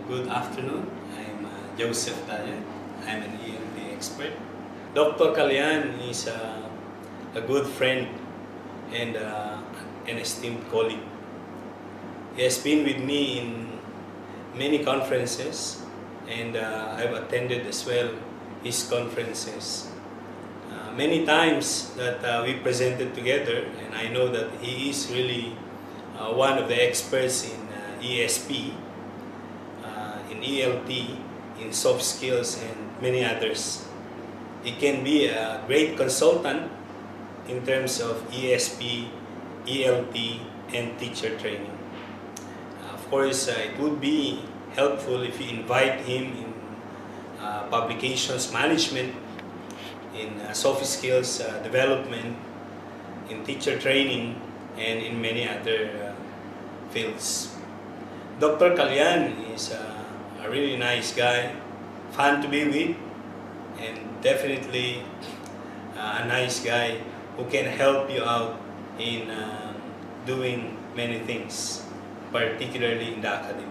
Good afternoon. I'm Joseph Daniel. I'm an ELT expert. Dr. Kalyan is a good friend and an esteemed colleague. He has been with me in many conferences and I've attended as well his conferences. Many times that we presented together, and I know that he is really one of the experts in ESP, in ELT, in soft skills, and many others. He can be a great consultant in terms of ESP, ELT, and teacher training. Of course, it would be helpful if you invite him in publications management, in soft skills development, in teacher training, and in many other fields. Dr. Kalyan is a really nice guy, fun to be with, and definitely a nice guy who can help you out in doing many things, particularly in the academy.